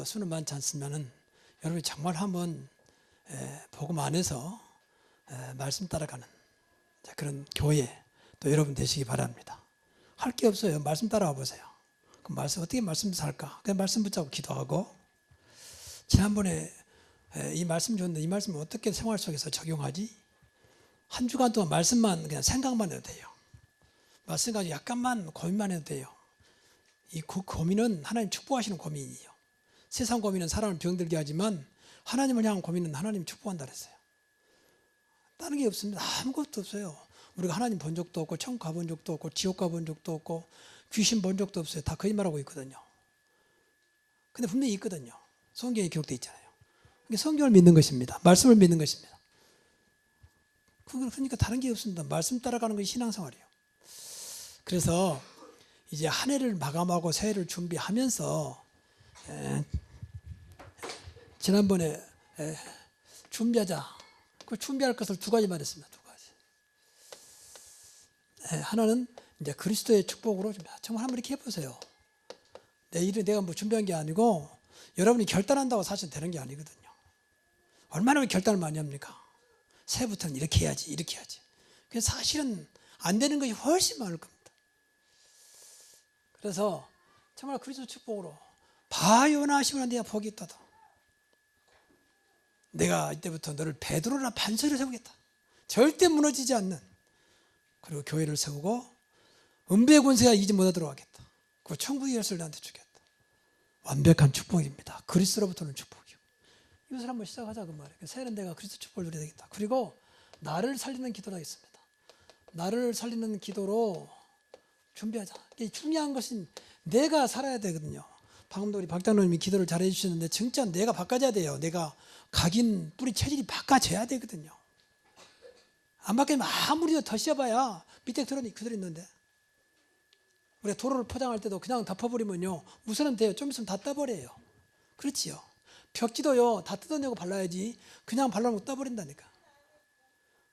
수는 많지 않으면은 여러분이 정말 한번 복음 안에서 말씀 따라가는 그런 교회 또 여러분 되시기 바랍니다. 할 게 없어요. 말씀 따라와 보세요. 그 말씀 어떻게 말씀 살까? 그냥 말씀 붙잡고 기도하고, 지난번에 이 말씀 줬는데 이 말씀을 어떻게 생활 속에서 적용하지? 한 주간 동안 말씀만 그냥 생각만 해도 돼요. 말씀 가지고 약간만 고민만 해도 돼요. 이 고민은 하나님 축복하시는 고민이에요. 세상 고민은 사람을 병들게 하지만 하나님을 향한 고민은 하나님 축복한다 그랬어요. 다른 게 없습니다. 아무것도 없어요. 우리가 하나님 본 적도 없고 천국 가본 적도 없고 지옥 가본 적도 없고 귀신 본 적도 없어요. 다 거짓말하고 있거든요. 근데 분명히 있거든요. 성경에 기록되어 있잖아요. 성경을 믿는 것입니다. 말씀을 믿는 것입니다. 그러니까 다른 게 없습니다. 말씀 따라가는 것이 신앙생활이에요. 그래서 이제 한 해를 마감하고 새해를 준비하면서 지난번에 준비하자. 그 준비할 것을 두 가지 말했습니다. 두 가지. 하나는 이제 그리스도의 축복으로 정말 한번 이렇게 해보세요. 내가 뭐 준비한 게 아니고 여러분이 결단한다고 사실 되는 게 아니거든요. 얼마나 결단을 많이 합니까? 새해부터는 이렇게 해야지, 이렇게 해야지. 그래서 사실은 안 되는 것이 훨씬 많을 겁니다. 그래서 정말 그리스도 축복으로 바요나 시몬아 네가 복이 있다도 내가 이때부터 너를 베드로나 반석을 세우겠다. 절대 무너지지 않는, 그리고 교회를 세우고 은배의 권세가 이기지 못하도록 하겠다. 그 천국의 열쇠를 너한테 주겠다. 완벽한 축복입니다. 그리스도로부터는 축복이요. 이것을 한번 시작하자 그 말이에요. 새해는 내가 그리스도 축복을 누려야 되겠다. 그리고 나를 살리는 기도를 하겠습니다. 나를 살리는 기도로 준비하자. 중요한 것은 내가 살아야 되거든요. 방금도 우리 박장로님이 기도를 잘해 주셨는데 진짜 내가 바꿔져야 돼요. 내가 각인 뿌리 체질이 바꿔져야 되거든요. 안 바뀌면 아무리 더 씌워봐야 밑에 그대로 있는데, 우리가 도로를 포장할 때도 그냥 덮어버리면요 우선은 돼요. 좀 있으면 다 떠버려요. 그렇지요. 벽지도요 다 뜯어내고 발라야지 그냥 발라놓고 떠버린다니까.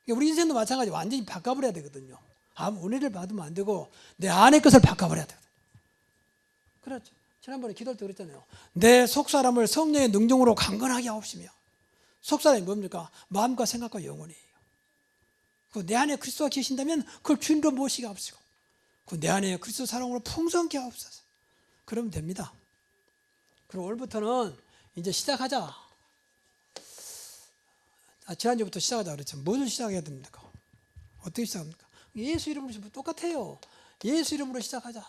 우리 인생도 마찬가지. 완전히 바꿔버려야 되거든요. 아무 은혜를 받으면 안 되고 내 안의 것을 바꿔버려야 되거든요. 그렇죠. 지난번에 기도할 때 그랬잖아요. 내 속사람을 성령의 능력으로 강건하게 하옵시며. 속사람이 뭡니까? 마음과 생각과 영혼이에요. 내 안에 그리스도가 계신다면 그걸 주인으로 모시게 하옵시고, 내 안에 그리스도 사랑으로 풍성케 하옵소서. 그러면 됩니다. 그리고 오늘부터는 이제 시작하자. 지난주부터 시작하자 그랬죠. 뭐를 시작해야 됩니까? 어떻게 시작합니까? 예수 이름으로 똑같아요. 예수 이름으로 시작하자.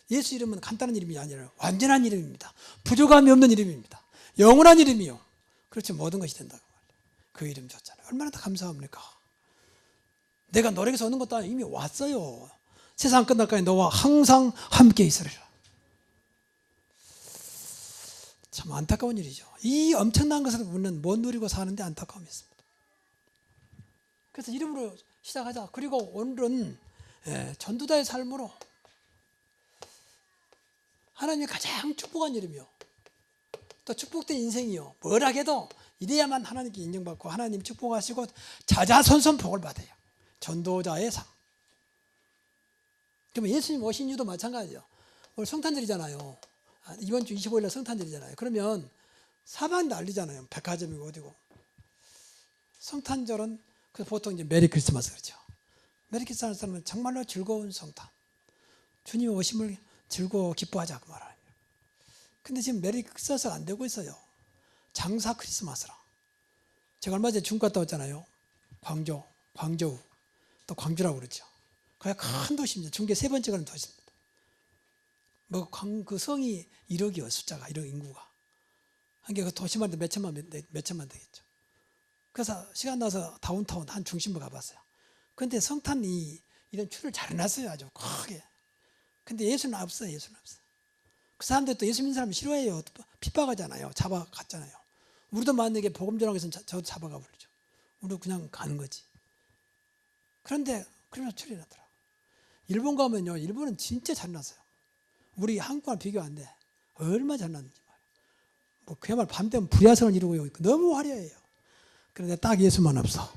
예수 이름은 간단한 이름이 아니라 완전한 이름입니다. 부족함이 없는 이름입니다. 영원한 이름이요. 그렇지, 모든 것이 된다고 말이에요. 그 이름 줬잖아요. 얼마나 더 감사합니까? 내가 노력해서 얻는 것도 아니고 이미 왔어요. 세상 끝날까지 너와 항상 함께 있으리라. 참 안타까운 일이죠. 이 엄청난 것을 우리는 못 누리고 사는데 안타까움이 있습니다. 그래서 이름으로 시작하자. 그리고 오늘은 전도자의 삶으로 하나님이 가장 축복한 이름이요, 또 축복된 인생이요, 뭐라 해도 이래야만 하나님께 인정받고 하나님 축복하시고 자자손손 복을 받아요. 전도자의 삶. 그러면 예수님 오신 이유도 마찬가지죠. 오늘 성탄절이잖아요. 이번 주 25일날 성탄절이잖아요. 그러면 사방 난리잖아요. 백화점이고 어디고. 성탄절은 보통 이제 메리 크리스마스 그렇죠. 메리 크리스마스는 정말로 즐거운 성탄. 주님 오심을 즐거워 기뻐하자 그 말이에요. 근데 지금 메리 크리스마스가 안 되고 있어요. 장사 크리스마스라. 제가 얼마 전에 중국 갔다 왔잖아요. 광저우, 또 광주라고 그러죠. 그게 큰 도시입니다. 중국의 세 번째 가는 도시입니다. 그 성이 1억이요, 숫자가 1억 인구가. 한게 그 도시만 해도 몇 천만 되겠죠. 그래서 시간 나서 다운타운 한 중심부 가봤어요. 그런데 성탄이 이런 추를 잘 해놨어요, 아주 크게. 근데 예수는 없어요. 예수는 없어요. 그 사람들 또 예수 믿는 사람 싫어해요. 핍박하잖아요. 잡아갔잖아요. 우리도 만약에 복음 전하기 위해서는 저도 잡아가 버리죠. 우리도 그냥 가는 거지. 그런데 그러면서 출연하더라고요. 일본 가면요, 일본은 진짜 잘났어요. 우리 한국과 비교 안 돼. 얼마나 잘났는지 말이에요. 그야말로 밤 되면 불야성을 이루고 있고 너무 화려해요. 그런데 딱 예수만 없어.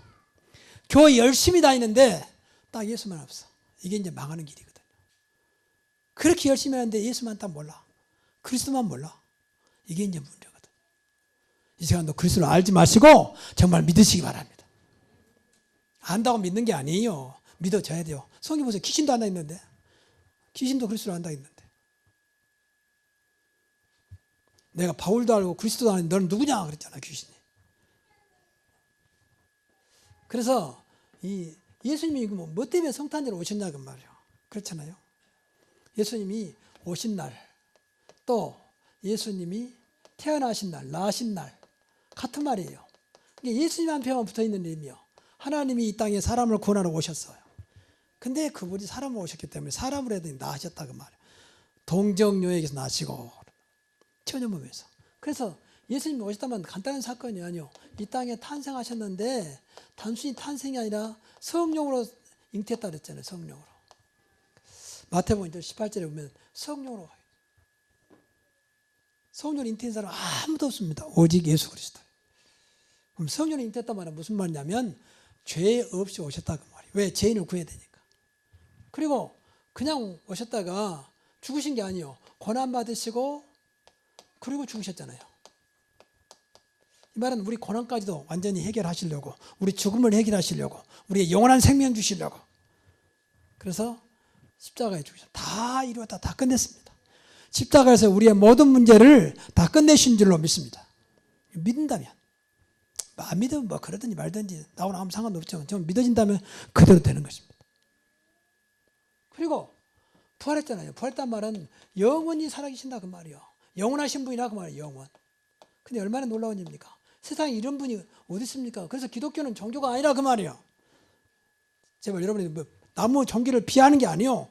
교회 열심히 다니는데 딱 예수만 없어. 이게 이제 망하는 길이거든요. 그렇게 열심히 하는데 예수만 딱 몰라. 그리스도만 몰라. 이게 이제 문제거든. 이 시간도 그리스도를 알지 마시고 정말 믿으시기 바랍니다. 안다고 믿는 게 아니에요. 믿어져야 돼요. 성경 보세요. 귀신도 안다 했는데. 귀신도 그리스도를 안다 했는데. 내가 바울도 알고 그리스도도 아는데 너는 누구냐 그랬잖아, 귀신이. 그래서 이 예수님이 뭐 때문에 성탄절에 오셨냐 그 말이에요. 그렇잖아요. 예수님이 오신 날, 또 예수님이 태어나신 날, 나신 날 같은 말이에요. 예수님한테만 붙어있는 이름이요. 하나님이 이 땅에 사람을 구원하러 오셨어요. 근데 그분이 사람으로 오셨기 때문에 사람으로 해도 나으셨다 그 말이에요. 동정녀에게서 나시고 처녀몸에서. 그래서 예수님이 오셨다면 간단한 사건이 아니요. 이 땅에 탄생하셨는데 단순히 탄생이 아니라 성령으로 잉태했다 그랬잖아요. 성령으로. 마태복음 18절에 보면 성령으로 잉태한 사람 아무도 없습니다. 오직 예수 그리스도. 그럼 성령으로 잉태했단 말은 무슨 말이냐면 죄 없이 오셨다 그 말이에요. 왜? 죄인을 구해야 되니까. 그리고 그냥 오셨다가 죽으신 게 아니에요. 고난 받으시고 그리고 죽으셨잖아요. 이 말은 우리 고난까지도 완전히 해결하시려고, 우리 죽음을 해결하시려고, 우리의 영원한 생명 주시려고. 그래서 십자가에 죽으셨다. 다 이루었다. 다 끝냈습니다. 십자가에서 우리의 모든 문제를 다 끝내신 줄로 믿습니다. 믿는다면. 안 믿으면 뭐 그러든지 말든지 나오나 아무 상관없죠. 좀 믿어진다면 그대로 되는 것입니다. 그리고 부활했잖아요. 부활했단 말은 영원히 살아계신다 그 말이요. 영원하신 분이라 그 말이에요. 영원. 근데 얼마나 놀라운 일입니까? 세상에 이런 분이 어디 있습니까? 그래서 기독교는 종교가 아니라 그 말이에요. 제발 여러분이 뭐 나무 종교를 비하는 게 아니에요.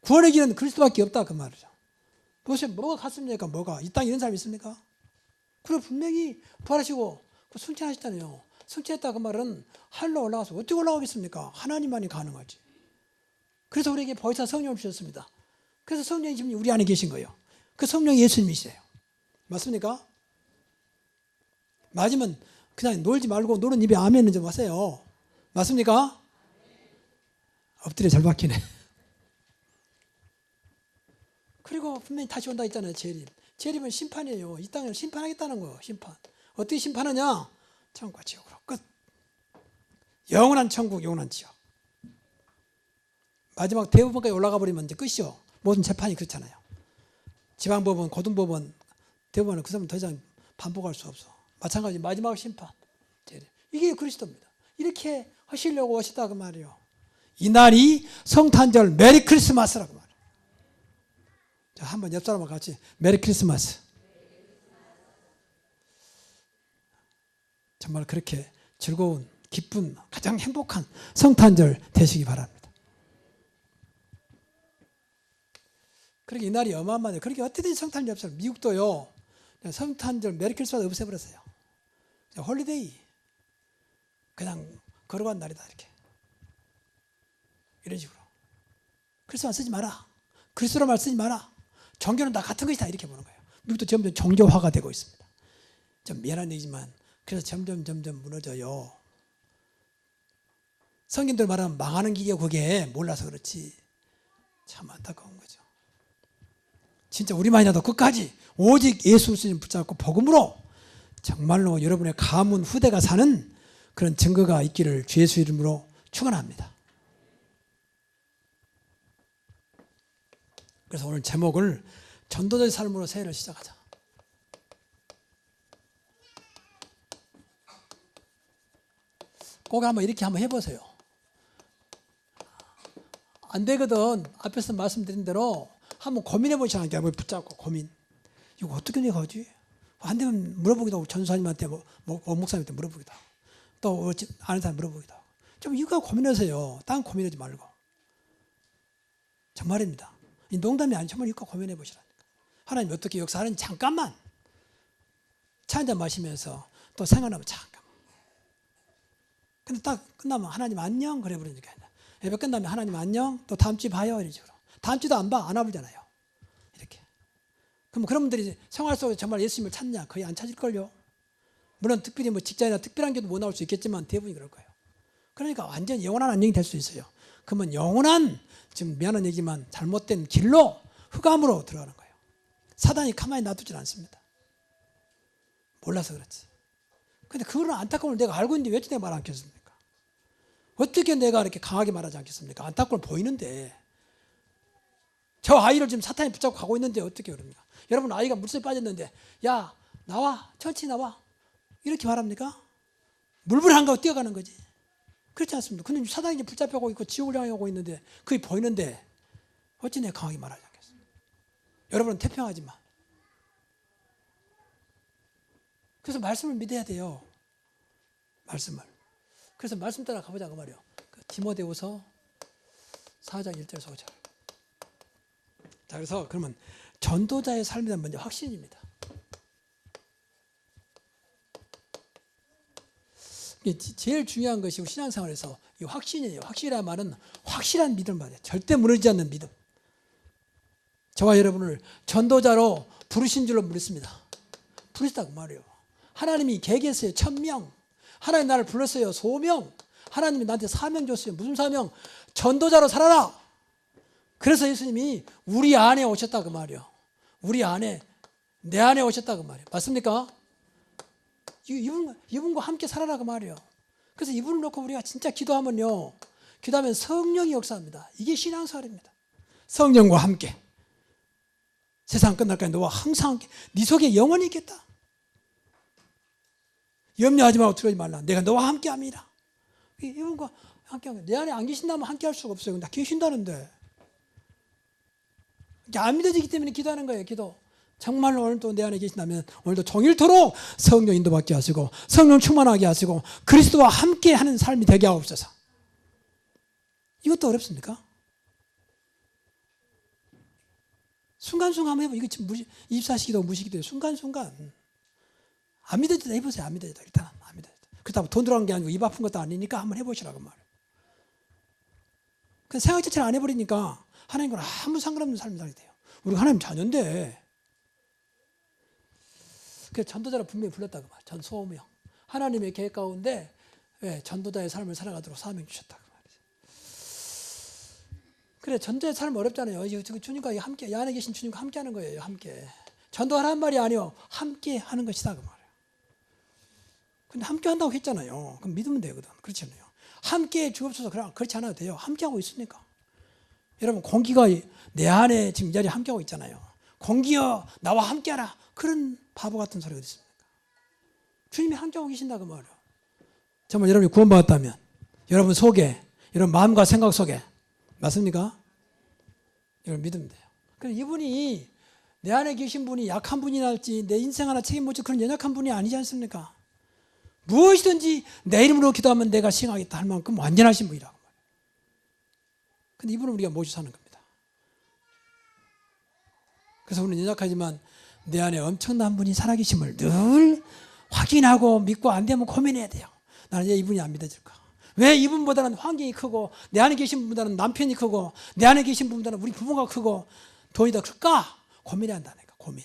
구원의 길은 그리스도밖에 없다 그 말이죠. 도대체 뭐가 같습니까? 뭐가? 이 땅에 이런 사람이 있습니까? 그리고 분명히 부활하시고 승천하셨잖아요. 승천했다 그 말은 하늘로 올라가서 어떻게 올라가겠습니까? 하나님만이 가능하지. 그래서 우리에게 보혜사 성령을 주셨습니다. 그래서 성령이 지금 우리 안에 계신 거예요. 그 성령이 예수님이시래요. 맞습니까? 맞으면 그냥 놀지 말고 노는 입에 아멘은 좀 하세요. 맞습니까? 엎드려 잘 박히네. 그리고 분명히 다시 온다 했잖아요. 재림. 재림은 심판이에요. 이 땅을 심판하겠다는 거예요. 심판. 어떻게 심판하냐? 천국과 지옥으로 끝. 영원한 천국, 영원한 지옥. 마지막 대법원까지 올라가 버리면 이제 끝이요. 모든 재판이 그렇잖아요. 지방법원, 고등법원, 대법원은 그 사람은 더 이상 반복할 수 없어. 마찬가지 마지막 심판. 이게 그리스도입니다. 이렇게 하시려고 오셨다 그 말이에요. 이날이 성탄절 메리 크리스마스라고 말해요. 자, 한번 옆 사람과 같이 메리 크리스마스. 정말 그렇게 즐거운, 기쁜, 가장 행복한 성탄절 되시기 바랍니다. 그렇게 이날이 어마어마해요. 그렇게 어떻게든 성탄절 없어요. 미국도요. 성탄절 메리 크리스마스 없애버렸어요. 홀리데이. 그냥 걸어간 날이다 이렇게. 이런 식으로. 크리스마스 쓰지 마라. 그리스도로 말 쓰지 마라. 종교는 다 같은 것이다 이렇게 보는 거예요. 미국도 점점 종교화가 되고 있습니다. 좀 미안한 얘기지만 그래서 점점 무너져요. 성경들 말하면 망하는 길이요. 그게 몰라서 그렇지. 참 안타까운 거죠. 진짜 우리만이라도 끝까지 오직 예수 그리스도를 붙잡고 복음으로 정말로 여러분의 가문 후대가 사는 그런 증거가 있기를 주 예수 이름으로 축원합니다. 그래서 오늘 제목을 전도자의 삶으로 새해를 시작하자. 꼭 한번 이렇게 한번 해보세요. 안 되거든. 앞에서 말씀드린 대로 한번 고민해 보시라는 게 한번 붙잡고 고민. 이거 어떻게 내가 하지? 안 되면 물어보기도 하고 전사님한테 목사님한테 물어보기도 하고 또 아는 사람 물어보기도 하고 좀 이거 고민하세요. 딴 고민하지 말고. 정말입니다. 이 농담이 아니고 정말 이거 고민해 보시라니까. 하나님 어떻게 역사하는지 잠깐만 차 한잔 마시면서 또 생각나면 잠깐. 근데 딱 끝나면 하나님 안녕 그래 버리니까 예배 끝나면 하나님 안녕 또 다음 주에 봐요 이런 식으로. 다음 주도 안 봐 안 와보잖아요. 이렇게. 그럼 그런 분들이 생활 속에 정말 예수님을 찾냐? 거의 안 찾을걸요. 물론 특별히 뭐 직장이나 특별한 게도 못 나올 수 있겠지만 대부분이 그럴 거예요. 그러니까 완전 영원한 안녕이 될 수 있어요. 그러면 영원한 지금 미안한 얘기지만 잘못된 길로 흑암으로 들어가는 거예요. 사단이 가만히 놔두질 않습니다. 몰라서 그렇지. 근데 그런 안타까움을 내가 알고 있는데 왜 내가 말 안 켰습니까? 어떻게 내가 이렇게 강하게 말하지 않겠습니까? 안타까움 보이는데. 저 아이를 지금 사탄이 붙잡고 가고 있는데 어떻게 그럽니까? 여러분 아이가 물속에 빠졌는데 야 나와 천천히 나와 이렇게 말합니까? 물불 한가고 뛰어가는 거지. 그렇지 않습니까? 근데 사단이 이제 붙잡혀가고 있고 지옥을 향해 가고 있는데 그게 보이는데 어찌 내가 강하게 말하지 않겠습니까? 여러분은 태평하지 마. 그래서 말씀을 믿어야 돼요. 말씀을. 그래서 말씀 따라 가보자 그 말이에요. 디모데후서 4장 1절에서 5절. 자, 그래서 그러면 전도자의 삶이란 먼저 확신입니다. 제일 중요한 것이 신앙생활에서 이 확신이에요. 확신이라는 말은 확실한 믿음 말이에요. 절대 무너지지 않는 믿음. 저와 여러분을 전도자로 부르신 줄로 믿습니다. 부르셨다고 말이에요. 하나님이 계획했어요. 1000명. 하나님 나를 불렀어요. 소명. 하나님이 나한테 사명 줬어요. 무슨 사명? 전도자로 살아라. 그래서 예수님이 우리 안에 오셨다 그 말이에요. 우리 안에, 내 안에 오셨다 그 말이에요. 맞습니까? 이분과 함께 살아라 그 말이에요. 그래서 이분을 놓고 우리가 진짜 기도하면요, 기도하면 성령이 역사합니다. 이게 신앙생활입니다. 성령과 함께 세상 끝날까지 너와 항상 함께, 네 속에 영원히 있겠다. 염려하지 말고 두려워하지 말라. 내가 너와 함께합니다. 이분과 함께하는 내 안에 안 계신다면 함께할 수가 없어요. 나 계신다는데 안 믿어지기 때문에 기도하는 거예요. 기도. 정말로 오늘도 내 안에 계신다면 오늘도 종일토록 성령 인도받게 하시고 성령 충만하게 하시고 그리스도와 함께하는 삶이 되게 하옵소서. 이것도 어렵습니까? 순간순간 한번 해보. 이거 지금 24시기도 무시기도예요. 순간순간. 안 믿어지다 해보세요. 안 믿어지다. 일단 안 믿어지다. 그렇다고 돈 들어간 게 아니고 입 아픈 것도 아니니까 한번 해보시라고 말이에요. 그 생각 자체를 안 해버리니까 하나님과 아무 상관없는 삶이 살게 돼요. 우리가 하나님 자녀인데. 그래서 전도자를 분명히 불렀다고 말이에요. 전소명. 하나님의 계획 가운데 전도자의 삶을 살아가도록 사명 주셨다고 말이죠. 그래, 전도자의 삶 어렵잖아요. 주님과 함께, 이 안에 계신 주님과 함께 하는 거예요. 함께. 전도하라는 말이 아니요. 함께 하는 것이다 그 말이에요. 근데 함께 한다고 했잖아요. 그럼 믿으면 되거든. 그렇지 않아요. 함께 주옵소서. 그렇지 않아도 돼요. 함께 하고 있으니까. 여러분 공기가 내 안에 지금 이 자리에 함께 하고 있잖아요. 공기여 나와 함께 하라. 그런 바보 같은 소리가 어디 있습니까? 주님이 함께 하고 계신다 그 말이에요. 정말 여러분이 구원받았다면 여러분 속에, 여러분 마음과 생각 속에, 맞습니까? 여러분 믿으면 돼요. 그래서 이분이 내 안에 계신 분이 약한 분이 날지 내 인생 하나 책임 못 질 그런 연약한 분이 아니지 않습니까? 무엇이든지 내 이름으로 기도하면 내가 시행하겠다 할 만큼 완전하신 분이라고 말이에요. 근데 이분은 우리가 모셔 사는 겁니다. 그래서 우리는 연약하지만 내 안에 엄청난 분이 살아계심을 늘 확인하고 믿고 안 되면 고민해야 돼요. 나는 왜 이분이 안 믿어질까? 왜 이분보다는 환경이 크고 내 안에 계신 분보다는 남편이 크고 내 안에 계신 분보다는 우리 부모가 크고 돈이 더 클까? 고민해야 한다니까. 고민.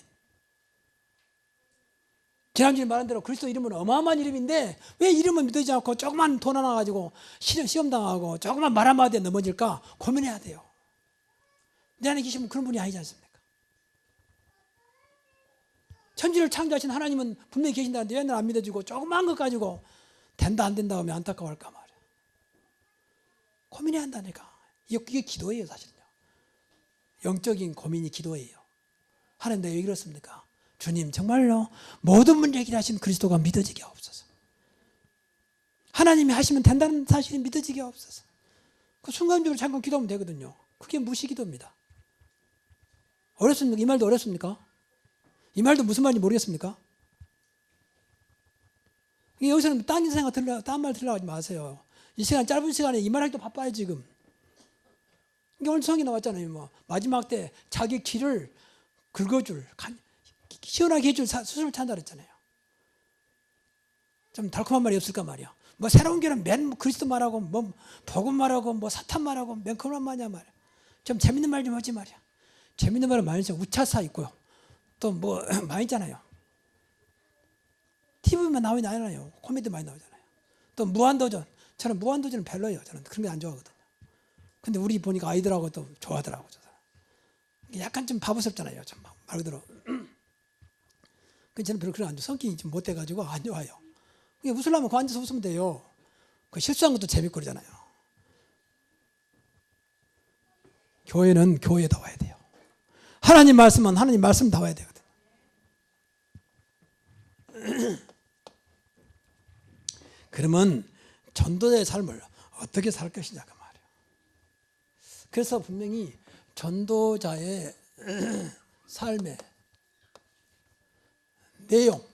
지난주에 말한 대로 그리스도 이름은 어마어마한 이름인데 왜 이름은 믿어지지 않고 조그만 돈 하나 가지고 시험당하고 조그만 말 한마디에 넘어질까? 고민해야 돼요. 내 안에 계시면 그런 분이 아니지 않습니까? 천지를 창조하신 하나님은 분명히 계신다는데 왜 안 믿어지고 조그만 것 가지고 된다 안 된다 하면 안타까워할까 말이야. 고민해야 한다니까. 이게 기도예요 사실은요. 영적인 고민이 기도예요. 하나님 내가 왜 그렇습니까? 주님 정말로 모든 문제 해결하신 그리스도가 믿어지게 하옵소서. 하나님이 하시면 된다는 사실이 믿어지게 하옵소서. 그 순간적으로 잠깐 기도하면 되거든요. 그게 무시기도입니다. 어렵습니까? 이 말도 어렵습니까? 이 말도 무슨 말인지 모르겠습니까? 여기서는 딴 말 들으려고 하지 마세요. 이 시간 짧은 시간에 이 말하기도 바빠요 지금. 오늘 성이 나왔잖아요. 뭐 마지막 때 자기 길을 긁어줄, 시원하게 해줄 수술을 찬다 그랬잖아요. 좀 달콤한 말이 없을까 말이야. 뭐 새로운 길은 맨 그리스도 말하고 뭐 복음 말하고 뭐 사탄 말하고 맨 그런 말이야 말이야. 좀 재밌는 말 좀 하지 말이야. 재밌는 말은 많이 있어. 우차사 있고요. 또 뭐 많이 있잖아요. TV만 나오잖아요. 코미디 많이 나오잖아요. 또 무한도전. 저는 무한도전은 별로예요. 저는 그런 게 안 좋아하거든요. 근데 우리 보니까 아이들하고 또 좋아하더라고요. 약간 좀 바보스럽잖아요. 말 그대로. 저는 별로 그런 안 좋아. 성격이 좀 못돼가지고 안 좋아요. 웃으려면 그 앉아서 웃으면 돼요. 그 실수한 것도 재밌고 그러잖아요. 교회는 교회다워야 돼요. 하나님 말씀은 하나님 말씀다워야 되거든요. 그러면 전도자의 삶을 어떻게 살 것이냐 그 말이에요. 그래서 분명히 전도자의 삶의 내용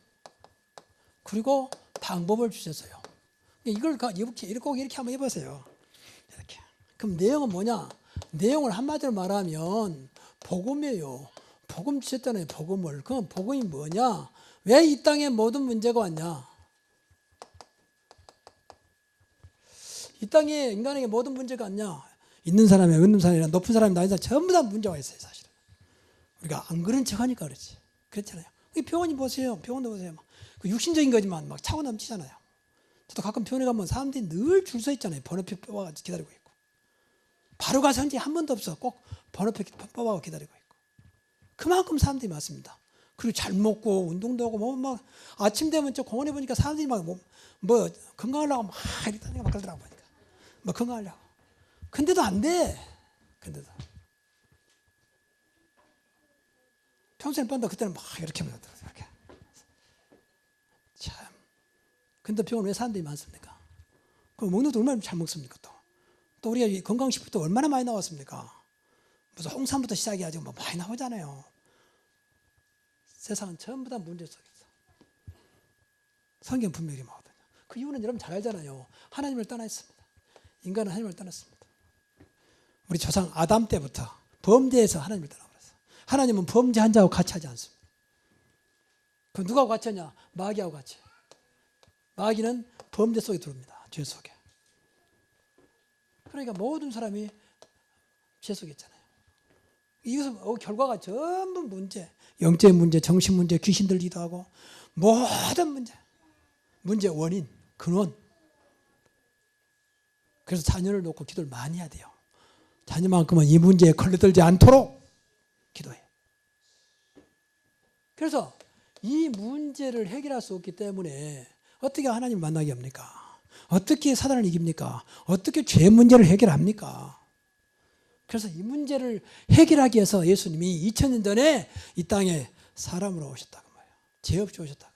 그리고 방법을 주셨어요. 이걸 꼭 이렇게 한번 해보세요. 이렇게. 그럼 내용은 뭐냐? 내용을 한마디로 말하면 복음이에요. 복음 주셨잖아요. 복음을. 그럼 복음이 뭐냐? 왜 이 땅에 모든 문제가 왔냐? 이 땅에 인간에게 모든 문제가 왔냐? 있는 사람이 없는 사람이나 높은 사람이 낮은 사람 전부 다 문제가 있어요. 사실은. 우리가 안 그런 척하니까 그렇지. 그렇잖아요. 병원이 보세요. 병원도 보세요. 육신적인 거지만 막 차고 넘치잖아요. 저도 가끔 병원에 가면 사람들이 늘 줄 서 있잖아요. 번호표 뽑아서 기다리고 있고. 바로 가서 한 지 한 번도 없어. 꼭 번호표 뽑아서 기다리고 있고. 그만큼 사람들이 많습니다. 그리고 잘 먹고 운동도 하고 막 아침 되면 저 공원에 보니까 사람들이 막 뭐 건강하려고 막 이렇게 막 그러더라고 보니까. 뭐 건강하려고. 근데도 안 돼. 근데도. 평소에 뻔다 그때는 막 이렇게 하면 이렇게. 참. 근데 병원 왜 사람들이 많습니까? 그 먹는 것도 얼마나 잘 먹습니까? 또 우리가 건강식품도 얼마나 많이 나왔습니까? 무슨 홍삼부터 시작해가지고 뭐 많이 나오잖아요. 세상은 전부 다 문제 속에서. 성경 분명히 나오거든요. 그 이유는 여러분 잘 알잖아요. 하나님을 떠났습니다. 인간은 하나님을 떠났습니다. 우리 조상 아담 때부터 범죄에서 하나님을 떠나버렸어요. 하나님은 범죄한 자하고 같이 하지 않습니다. 그럼 누구하고 같이 하냐? 마귀하고 같이. 마귀는 범죄 속에 들어옵니다. 죄 속에. 그러니까 모든 사람이 죄 속에 있잖아요. 이것은 결과가 전부 문제. 영적 문제, 정신 문제, 귀신 들기도 하고 모든 문제 원인, 근원. 그래서 자녀를 놓고 기도를 많이 해야 돼요. 자녀만큼은 이 문제에 걸려들지 않도록 기도해. 그래서 이 문제를 해결할 수 없기 때문에 어떻게 하나님을 만나게 합니까? 어떻게 사단을 이깁니까? 어떻게 죄 문제를 해결합니까? 그래서 이 문제를 해결하기 위해서 예수님이 2000년 전에 이 땅에 사람으로 오셨다고 말이에요. 죄 없이 오셨다고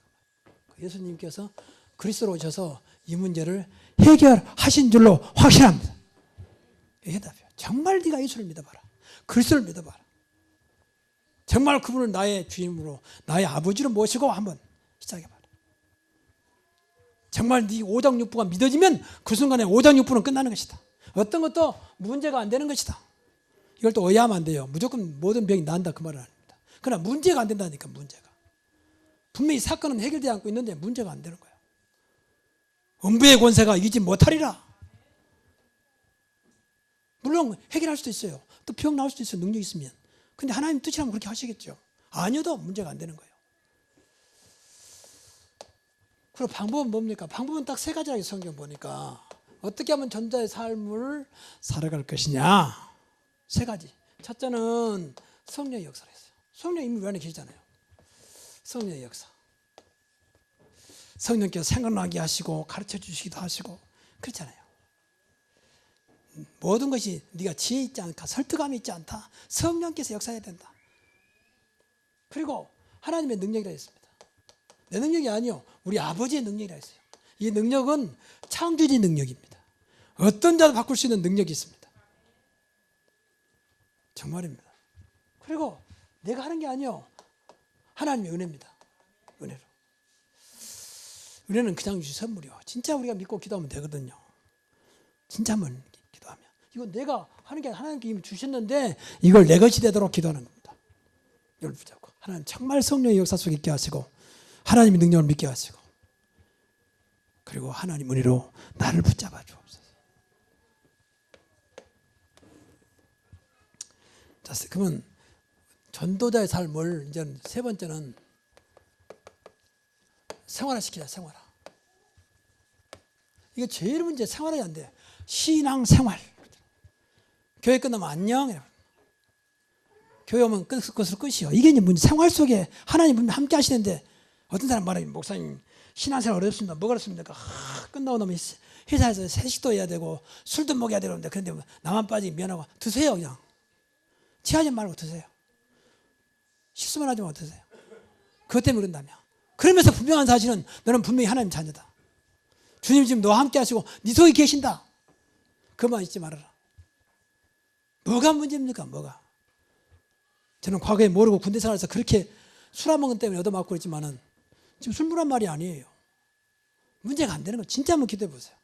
말이에요. 예수님께서 그리스도로 오셔서 이 문제를 해결하신 줄로 확신합니다. 해답이에요. 정말 네가 예수를 믿어봐라. 그리스도를 믿어봐라. 정말 그분을 나의 주임으로 나의 아버지로 모시고 한번 시작해봐라. 정말 네 오장육부가 믿어지면 그 순간에 오장육부는 끝나는 것이다. 어떤 것도 문제가 안 되는 것이다. 이걸 또 오해하면 안 돼요. 무조건 모든 병이 난다 그 말은 아닙니다. 그러나 문제가 안 된다니까 문제가. 분명히 사건은 해결되지 않고 있는데 문제가 안 되는 거예요. 음부의 권세가 이기지 못하리라. 물론 해결할 수도 있어요. 또 병 나올 수도 있어요. 능력이 있으면. 근데 하나님 뜻이라면 그렇게 하시겠죠. 아니어도 문제가 안 되는 거예요. 그리고 방법은 뭡니까? 방법은 딱 세 가지라고 성경 보니까 어떻게 하면 전자의 삶을 살아갈 것이냐. 세 가지. 첫째는 성령의 역사를 했어요. 성령 이미 우리 안에 계시잖아요. 성령의 역사. 성령께서 생각나게 하시고 가르쳐 주시기도 하시고 그렇잖아요. 모든 것이 네가 지혜 있지 않다, 설득감이 있지 않다. 성령께서 역사해야 된다. 그리고 하나님의 능력이라 했습니다. 내 능력이 아니요, 우리 아버지의 능력이라 했어요. 이 능력은 창조지 능력입니다. 어떤 자도 바꿀 수 있는 능력이 있습니다. 정말입니다. 그리고 내가 하는 게 아니요, 하나님의 은혜입니다. 은혜로. 은혜는 그냥 주신 선물이요. 진짜 우리가 믿고 기도하면 되거든요. 진짜 한번 기도하면. 이건 내가 하는 게 하나님께 이미 주셨는데 이걸 내 것이 되도록 기도하는 겁니다. 이걸 붙잡고 하나님 정말 성령의 역사 속에 있게 하시고 하나님의 능력을 믿게 하시고 그리고 하나님 은혜로 나를 붙잡아 주옵소서. 자, 그러면 전도자의 삶을 이제 세 번째는 생활화시키자. 생활화. 이게 제일 문제. 생활이 안 돼. 신앙생활. 교회 끝나면 안녕. 교회 오면 끝으로 끝이요. 이게 이제 문제. 생활 속에 하나님 함께 하시는데 어떤 사람 말하면 목사님 신앙생활 어렵습니다. 뭐가 어렵습니까? 끝나고 나면 회사에서 세식도 해야 되고 술도 먹여야 되는데 그런데 나만 빠지기 미안하고 드세요. 그냥 취하지 말고 드세요. 실수만 하지 말고 드세요. 그것 때문에 그런다며. 그러면서 분명한 사실은 너는 분명히 하나님 자녀다. 주님 지금 너와 함께 하시고 네 속에 계신다. 그만 잊지 말아라. 뭐가 문제입니까? 뭐가? 저는 과거에 모르고 군대 생활에서 그렇게 술 안 먹은 때문에 얻어맞고 그랬지만은 지금 술 먹으란 말이 아니에요. 문제가 안 되는 거 진짜 한번 기도해 보세요.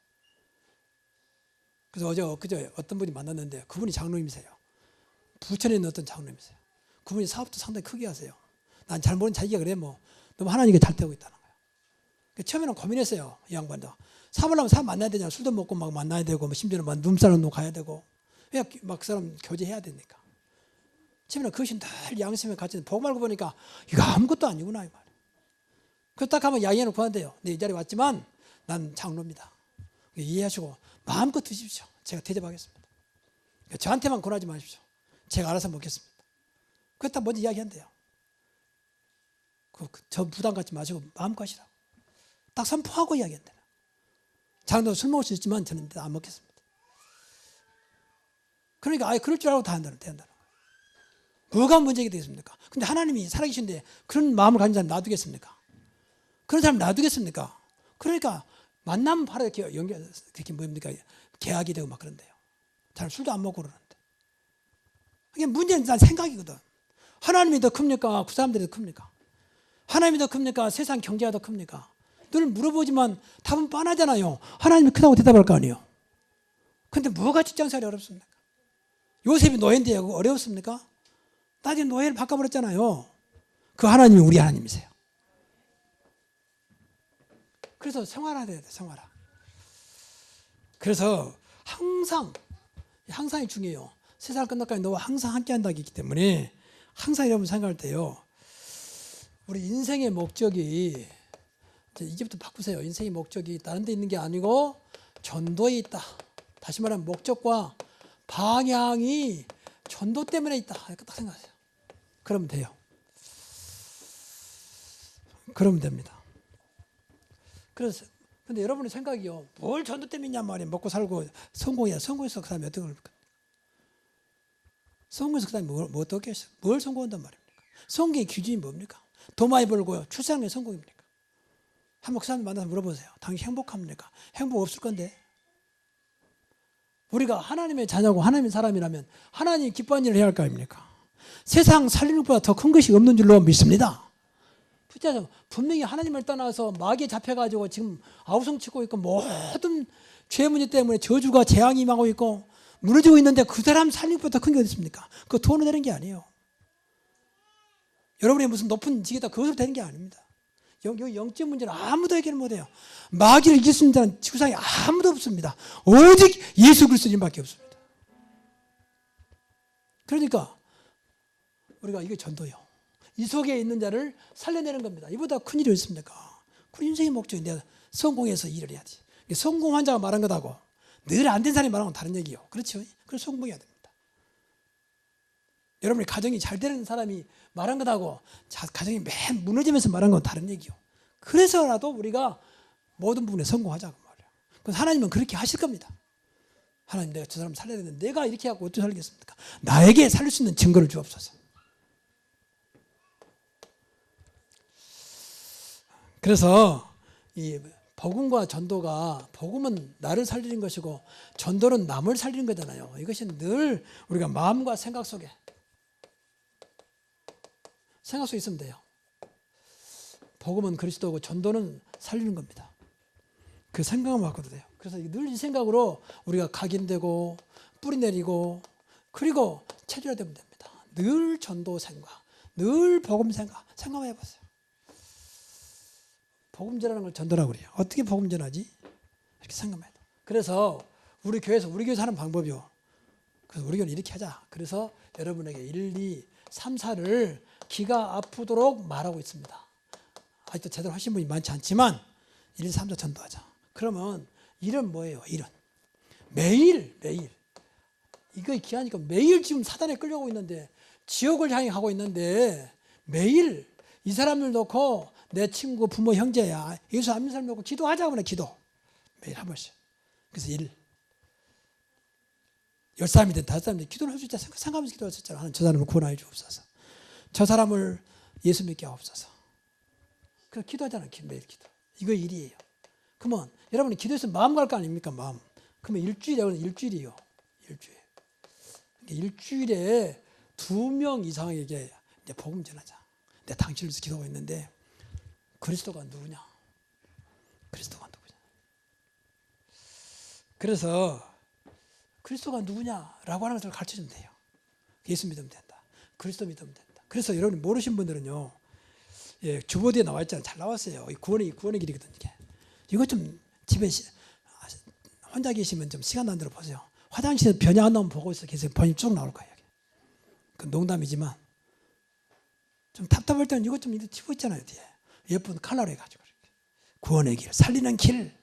그래서 그저 어떤 분이 만났는데 그분이 장로님이세요. 부천에 있는 어떤 장로님이세요. 그분이 사업도 상당히 크게 하세요. 난 잘 모르는 자기가 그래 뭐 너무 하나님께 잘 되고 있다는 거예요. 처음에는 고민했어요. 이 양반도. 사업을 하면 사람 만나야 되잖아. 술도 먹고 막 만나야 되고 뭐 심지어는 막 눈살을 놓고 가야 되고 막 그 사람 교제해야 되니까. 처음에는 그것이 늘 양심에 갇혀서 보고 말고 보니까 이거 아무것도 아니구나 이 말이에요. 그래서 딱 하면 야기해놓고 하는데요. 네, 이 자리에 왔지만 난 장로입니다. 이해하시고 마음껏 드십시오. 제가 대접하겠습니다. 저한테만 권하지 마십시오. 제가 알아서 먹겠습니다. 그렇다 먼저 이야기한대요. 저 부담 갖지 마시고 마음껏 하시라고. 딱 선포하고 이야기한대요. 장로는 술 먹을 수 있지만 저는 안 먹겠습니다. 그러니까 아예 그럴 줄 알고 다 한다는 거예요. 뭐가 문제가 되겠습니까? 근데 하나님이 살아계신데 그런 마음을 가진 사람 놔두겠습니까? 그런 사람 놔두겠습니까? 그러니까 만나면 바로 이렇게 그렇게 뭡니까? 계약이 되고 막 그런데요. 잘 술도 안 먹고 그러는데. 이게 문제는 난 생각이거든. 하나님이 더 큽니까? 그 사람들이 더 큽니까? 하나님이 더 큽니까? 세상 경제가 더 큽니까? 늘 물어보지만 답은 뻔하잖아요. 하나님이 크다고 대답할 거 아니에요. 근데 뭐가 직장생활이 어렵습니까? 요셉이 노예인데 어려웠습니까? 나중에 노예를 바꿔버렸잖아요. 그 하나님이 우리 하나님이세요. 그래서 생활화해야 돼, 생활화. 그래서 항상이 중요해요. 세상 끝날까지 너와 항상 함께 한다고 했기 때문에 항상 여러분 생각할 때요. 우리 인생의 목적이 이제부터 바꾸세요. 인생의 목적이 다른 데 있는 게 아니고 전도에 있다. 다시 말하면 목적과 방향이 전도 때문에 있다. 이렇게 딱 생각하세요. 그러면 돼요. 그러면 됩니다. 그래서 근데 여러분의 생각이요. 뭘 전도 때문에 있냐 말이에요. 먹고 살고 성공해야. 성공해서 그 사람이 어떻게 합니까? 성공해서 그 사람이 뭐 어떻게 했어요? 뭘 성공한단 말입니까? 성공의 기준이 뭡니까? 돈 많이 벌고요. 출산의 성공입니까? 한번 그 사람 만나서 물어보세요. 당신 행복합니까? 행복 없을 건데. 우리가 하나님의 자녀고 하나님의 사람이라면 하나님이 기뻐하는 일을 해야 할 거 아닙니까? 세상 살리는 것보다 더 큰 것이 없는 줄로 믿습니다. 분명히 하나님을 떠나서 마귀에 잡혀가지고 지금 아우성치고 있고 모든 죄 문제 때문에 저주가 재앙이 임하고 있고 무너지고 있는데 그 사람 살리는 것보다 큰 게 어디 있습니까? 그거 돈으로 되는 게 아니에요. 여러분이 무슨 높은 직이다 그것으로 되는 게 아닙니다. 영적 문제는 아무도 해결 못해요. 마귀를 이길 수 있는 자는 지구상에 아무도 없습니다. 오직 예수 그리스도님밖에 없습니다. 그러니까 우리가 이게 전도요. 이 속에 있는 자를 살려내는 겁니다. 이보다 큰 일이 있습니까? 그 인생의 목적이 내가 성공해서 일을 해야지. 성공 환자가 말한 것하고 늘 안 된 사람이 말한 건 다른 얘기요. 그렇죠? 그래서 성공해야 됩니다. 여러분이 가정이 잘 되는 사람이 말한 것하고 가정이 맨 무너지면서 말한 건 다른 얘기요. 그래서라도 우리가 모든 부분에 성공하자고 말이에요. 그래서 하나님은 그렇게 하실 겁니다. 하나님 내가 저 사람 살려야 되는데 내가 이렇게 하고 어떻게 살리겠습니까? 나에게 살릴 수 있는 증거를 주옵소서. 그래서 이 복음과 전도가 복음은 나를 살리는 것이고 전도는 남을 살리는 거잖아요. 이것이 늘 우리가 마음과 생각 속에 있으면 돼요. 복음은 그리스도고 전도는 살리는 겁니다. 그 생각만 바꿔도 돼요. 그래서 늘 이 생각으로 우리가 각인되고 뿌리내리고 그리고 체질화되면 됩니다. 늘 전도 생각, 늘 복음 생각만 해보세요. 복음 전하는 걸 전도라고 그래요. 어떻게 복음 전하지? 이렇게 생각해요. 그래서 우리 교회에서 우리 교회 사는 방법이요. 그래서 우리 교회는 이렇게 하자. 그래서 여러분에게 1, 2, 3, 4를 기가 아프도록 말하고 있습니다. 아직도 제대로 하신 분이 많지 않지만 1, 2, 3, 4 전도하자. 그러면 일은 뭐예요? 일은 매일 이거 기하니까 매일 지금 사단에 끌려오고 있는데 지옥을 향해 가고 있는데 매일 이 사람을 놓고 내 친구, 부모, 형제야 예수 안 믿는 사람 놓고 기도하자고 하면 기도 매일 한 번씩. 그래서 10사람이든 5사람이든 기도를 할 수 있다 생각하면서 기도할 수 있잖아. 하나님 저 사람을 구원하여 주옵소서. 저 사람을 예수 믿게 하옵소서. 그래서 기도하잖아요. 매일 기도. 이거 일이에요. 그러면 여러분이 기도해서 마음 갈 거 아닙니까? 마음. 그러면 일주일이요. 일주일에 2명 이상에게 이제 복음 전하자. 내가 당신을 위해서 기도하고 있는데 그리스도가 누구냐? 그래서 그리스도가 누구냐라고 하는 것을 가르쳐주면 돼요. 예수 믿으면 된다. 그리스도 믿으면 된다. 그래서 여러분이 모르신 분들은요. 예, 주보기에 나와 있잖아요. 잘 나왔어요. 구원의 길이거든요. 이거 좀 집에 혼자 계시면 좀 시간 난 대로 보세요. 화장실에서 변형 안 나오면 보고 있어 계세요. 번역 쭉 나올 거예요. 그 농담이지만 좀 답답할 때는 이것 좀 집어 있잖아요. 뒤에 예쁜 칼라로 해가지고 구원의 길, 살리는 길,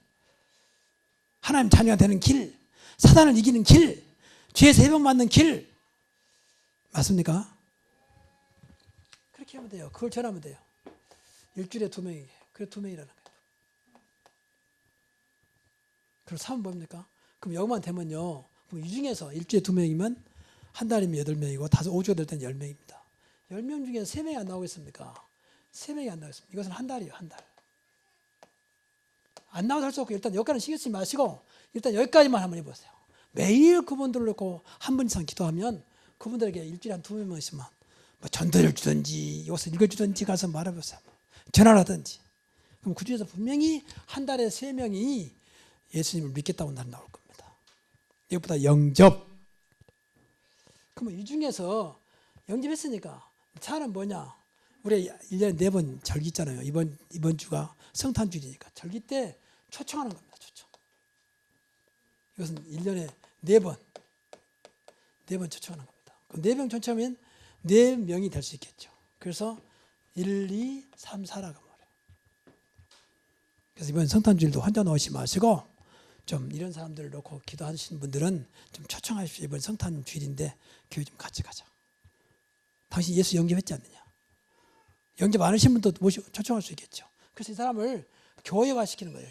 하나님 자녀가 되는 길, 사단을 이기는 길, 죄에서 해방 받는 길, 맞습니까? 그렇게 하면 돼요. 그걸 전하면 돼요. 일주일에 2명이, 그래 2명이라는 거예요. 그럼 사면 뭡니까? 그럼 여기만 되면요. 그럼 이 중에서 일주일에 2명이면 한 달이면 8명이고 5주가 될 때는 10명입니다. 10명 중에 3명이 안 나오겠습니까? 3명이 안 나오겠습니까? 이것은 한 달이에요. 한 달. 안 나와도 할 수 없고 일단 여기까지는 신경 쓰지 마시고 일단 여기까지만 한번 해보세요. 매일 그분들을 놓고 한 번 이상 기도하면 그분들에게 일주일에 한 2명 있으면 뭐 전도를 주든지 이것을 읽어주든지 가서 말해보세요. 전화를 하든지. 그럼 그 중에서 분명히 한 달에 3명이 예수님을 믿겠다고 나올 겁니다. 이것보다 영접. 그러면 이 중에서 영접했으니까 차는 뭐냐? 우리 1년에 4번 절기 있잖아요. 이번 주가 성탄주일이니까 절기 때 초청하는 겁니다. 초청. 이것은 1년에 4번 초청하는 겁니다. 그럼 4명 초청하면 4명이 될 수 있겠죠. 그래서 1, 2, 3, 4라고 말해요. 그래서 이번 성탄주일도 혼자 나오지 마시고 좀 이런 사람들을 놓고 기도하시는 분들은 좀 초청하십시오. 이번 성탄주일인데 교회 좀 같이 가자. 당신 예수 영접했지 않느냐? 영접 안 하신 분도 초청할 수 있겠죠. 그래서 이 사람을 교회화 시키는 거예요.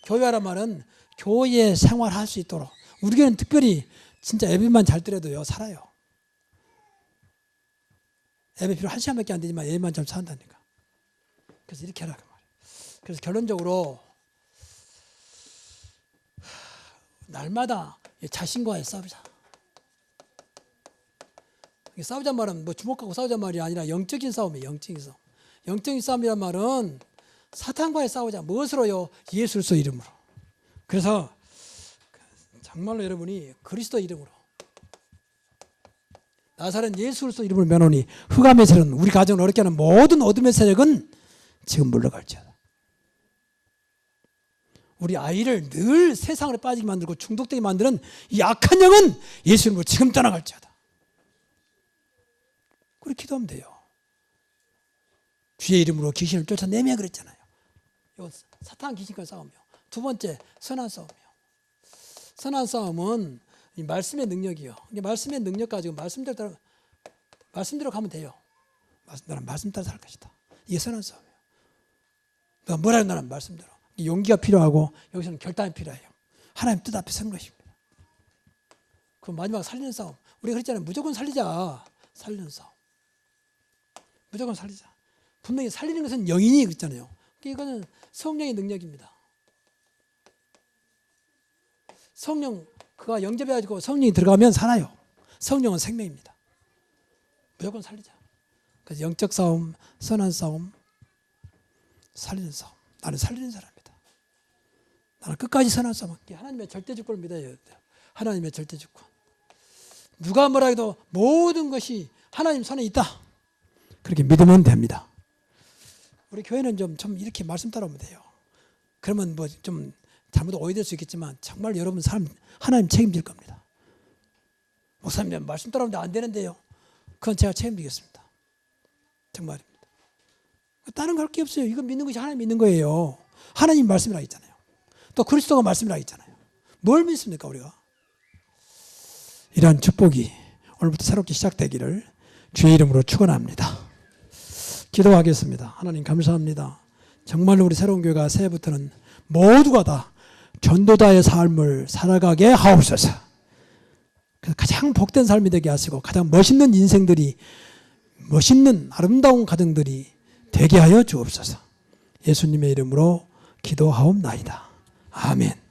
교회화란 말은 교회 생활할 수 있도록. 우리 교회는 특별히 진짜 예배만 잘 드려도요 살아요. 예배 필요 1시간밖에 안 되지만 예배만 잘 산다니까. 그래서 이렇게 하라고 말이에요. 그래서 결론적으로 날마다 자신과의 싸우자. 싸우자 말은 뭐 주먹하고 싸우자 말이 아니라 영적인 싸움이에요. 영적인 싸움. 영적인 싸움이란 말은 사탄과의 싸우자. 무엇으로요? 예수 그리스도 이름으로. 그래서 정말로 여러분이 그리스도 이름으로 나사렛 예수 그리스도 이름으로 면하니 흑암의 세력은 우리 가정을 어렵게 하는 모든 어둠의 세력은 지금 물러갈지어다. 우리 아이를 늘 세상으로 빠지게 만들고 중독되게 만드는 이 악한 영은 예수 이름으로 지금 떠나갈지어다. 그렇게 기도하면 돼요. 주의 이름으로 귀신을 쫓아내며 그랬잖아요. 이거 사탄 귀신과 싸움이요. 2번째 선한 싸움이요. 선한 싸움은 이 말씀의 능력이요. 말씀의 능력 가지고 말씀대로 가면 돼요. 나는 말씀대로 살 것이다. 이게 선한 싸움이에요. 너가 뭐라 해도 나는 말씀대로. 용기가 필요하고 여기서는 결단이 필요해요. 하나님 뜻 앞에 선 것입니다. 그럼 마지막 살리는 싸움. 우리가 그랬잖아요. 무조건 살리자. 살리는 싸움. 무조건 살리자. 분명히 살리는 것은 영인이 그랬잖아요. 이거는 성령의 능력입니다. 성령 그가 영접해가지고 성령이 들어가면 살아요. 성령은 생명입니다. 무조건 살리자. 그래서 영적 싸움, 선한 싸움, 살리는 싸움. 나는 살리는 사람이다. 나는 끝까지 선한 싸움. 하나님의 절대 주권을 믿어야 돼요. 하나님의 절대 주권. 누가 뭐라 해도 모든 것이 하나님 손에 있다. 그렇게 믿으면 됩니다. 우리 교회는 좀 이렇게 말씀 따라오면 돼요. 그러면 뭐 좀 잘못 오해될 수 있겠지만 정말 여러분 삶 하나님 책임질 겁니다. 목사님 말씀 따라오면 안 되는데요. 그건 제가 책임지겠습니다. 정말입니다. 다른 거 할 게 없어요. 이거 믿는 것이 하나님 믿는 거예요. 하나님 말씀이라 했잖아요. 또 그리스도가 말씀이라 했잖아요. 뭘 믿습니까 우리가? 이러한 축복이 오늘부터 새롭게 시작되기를 주의 이름으로 축원합니다. 기도하겠습니다. 하나님 감사합니다. 정말로 우리 새로운 교회가 새해부터는 모두가 다 전도자의 삶을 살아가게 하옵소서. 가장 복된 삶이 되게 하시고 가장 멋있는 인생들이, 멋있는 아름다운 가정들이 되게 하여 주옵소서. 예수님의 이름으로 기도하옵나이다. 아멘.